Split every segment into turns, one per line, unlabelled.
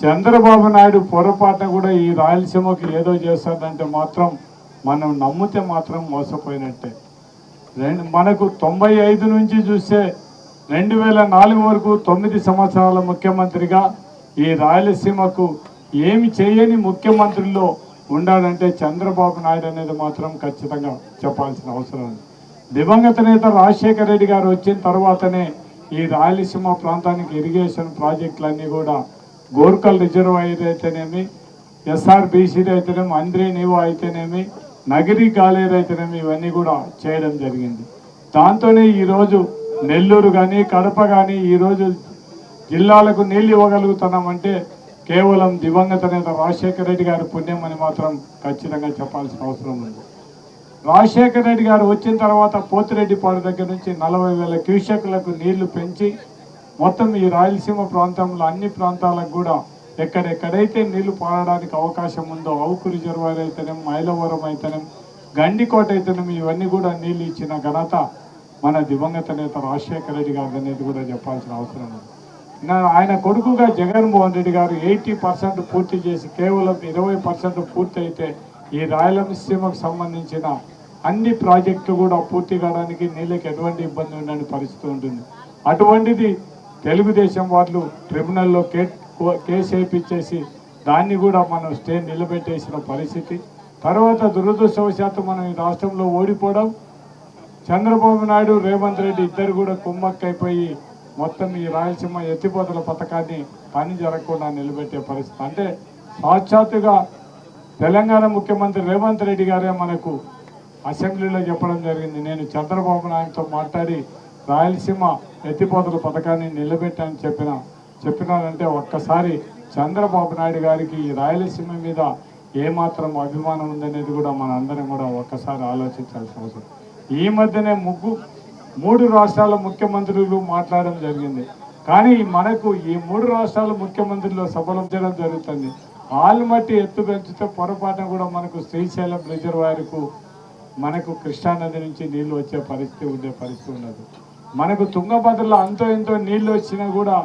చంద్రబాబు నాయుడు పొరపాటున కూడా ఈ రాయలసీమకు ఏదో చేస్తాడంటే మాత్రం మనం నమ్మితే మాత్రం మోసపోయినట్టే. మనకు 95 నుంచి చూస్తే 2004 వరకు 9 సంవత్సరాల ముఖ్యమంత్రిగా ఈ రాయలసీమకు ఏమి చేయని ముఖ్యమంత్రుల్లో ఉండాలంటే చంద్రబాబు నాయుడు అనేది మాత్రం ఖచ్చితంగా చెప్పాల్సిన అవసరం ఉంది. దివంగత నేత రాజశేఖర రెడ్డి గారు వచ్చిన తర్వాతనే ఈ రాయలసీమ ప్రాంతానికి ఇరిగేషన్ ప్రాజెక్టులన్నీ కూడా గోర్కల్ రిజర్వాయర్ అయితేనేమి, ఎస్ఆర్బీసీలు అయితేనేమి, అంద్రే నీవో అయితేనేమి, నగిరి గాలేరు అయితేనేమి ఇవన్నీ కూడా చేయడం జరిగింది. దాంతోనే ఈరోజు నెల్లూరు కానీ కడప కానీ ఈరోజు జిల్లాలకు నీళ్ళు ఇవ్వగలుగుతున్నామంటే కేవలం దివంగత నేత రాజశేఖర రెడ్డి గారి పుణ్యం అని మాత్రం ఖచ్చితంగా చెప్పాల్సిన అవసరం ఉంది. రాజశేఖర రెడ్డి గారు వచ్చిన తర్వాత పోతిరెడ్డిపాడు దగ్గర నుంచి 40,000 క్యూసెక్లకు నీళ్లు పెంచి మొత్తం ఈ రాయలసీమ ప్రాంతంలో అన్ని ప్రాంతాలకు కూడా ఎక్కడెక్కడైతే నీళ్లు పారడానికి అవకాశం ఉందో అవుకు రిజర్వాయర్ అయితేనేం, మైలవరం అయితేనేం, గండికోట అయితేనేం ఇవన్నీ కూడా నీళ్లు ఇచ్చిన ఘనత మన దివంగత నేత రాజశేఖర రెడ్డి గారు అనేది కూడా చెప్పాల్సిన అవసరం ఉంది. ఆయన కొడుకుగా జగన్మోహన్ రెడ్డి గారు 80% పూర్తి చేసి కేవలం 20% పూర్తి అయితే ఈ రాయలసీమకు సంబంధించిన అన్ని ప్రాజెక్టులు కూడా పూర్తి కావడానికి నీళ్ళకి ఎటువంటి ఇబ్బంది ఉండని పరిస్థితి ఉంటుంది. అటువంటిది తెలుగుదేశం వాళ్ళు ట్రిబ్యునల్లో కేసు వేయించేసి దాన్ని కూడా మనం స్టే నిలబెట్టేసిన పరిస్థితి. తర్వాత దురదృష్టవశాత్తు మనం ఈ రాష్ట్రంలో ఓడిపోవడం, చంద్రబాబు నాయుడు రేవంత్ రెడ్డి ఇద్దరు కూడా కుమ్మక్కైపోయి మొత్తం ఈ రాయలసీమ ఎత్తిపోతల పథకాన్ని పని జరగకుండా నిలబెట్టే పరిస్థితి. అంటే సాక్షాత్తుగా తెలంగాణ ముఖ్యమంత్రి రేవంత్ రెడ్డి గారే మనకు అసెంబ్లీలో చెప్పడం జరిగింది, నేను చంద్రబాబు నాయుడుతో మాట్లాడి రాయలసీమ ఎత్తిపోతల పథకాన్ని నిలబెట్టాలని చెప్పినారంటే ఒక్కసారి చంద్రబాబు నాయుడు గారికి ఈ రాయలసీమ మీద ఏమాత్రం అభిమానం ఉందనేది కూడా మన అందరం కూడా ఒక్కసారి ఆలోచించాల్సిన అవసరం. ఈ మధ్యనే 3 రాష్ట్రాల ముఖ్యమంత్రులు మాట్లాడడం జరిగింది. కానీ మనకు ఈ 3 రాష్ట్రాల ముఖ్యమంత్రులు సఫలం చేయడం జరుగుతుంది. ఆల్మట్టి ఎత్తు పెంచితే పొరపాటున కూడా మనకు శ్రీశైలం రిజర్వాయర్కు మనకు కృష్ణానది నుంచి నీళ్లు వచ్చే పరిస్థితి ఉండదు. మనకు తుంగభద్రలో అంతో ఎంతో నీళ్లు వచ్చినా కూడా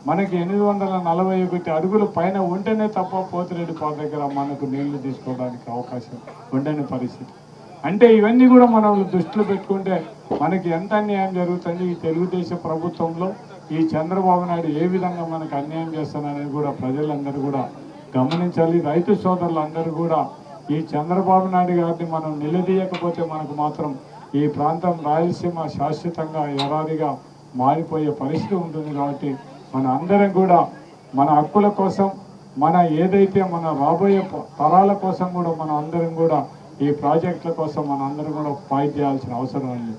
మనకి 841 అడుగుల పైన ఉంటేనే తప్ప పోతిరెడ్డిపాడు దగ్గర మనకు నీళ్లు తీసుకోవడానికి అవకాశం ఉండని పరిస్థితి. అంటే ఇవన్నీ కూడా మనం దృష్టిలో పెట్టుకుంటే మనకి ఎంత అన్యాయం జరుగుతుంది. ఈ తెలుగుదేశం ప్రభుత్వంలో ఈ చంద్రబాబు నాయుడు ఏ విధంగా మనకు అన్యాయం చేస్తాననేది కూడా ప్రజలందరూ కూడా గమనించాలి. రైతు సోదరులందరూ కూడా ఈ చంద్రబాబు నాయుడు గారిని మనం నిలదీయకపోతే మనకు మాత్రం ఈ ప్రాంతం రాయలసీమ శాశ్వతంగా ఎడారిగా మారిపోయే పరిస్థితి ఉంటుంది. కాబట్టి మన అందరం కూడా మన హక్కుల కోసం, మన ఏదైతే మన రాబోయే తరాల కోసం కూడా మన అందరం కూడా ఈ ప్రాజెక్టుల కోసం మన అందరం కూడా ఫైట్ చేయాల్సిన అవసరం ఉంది.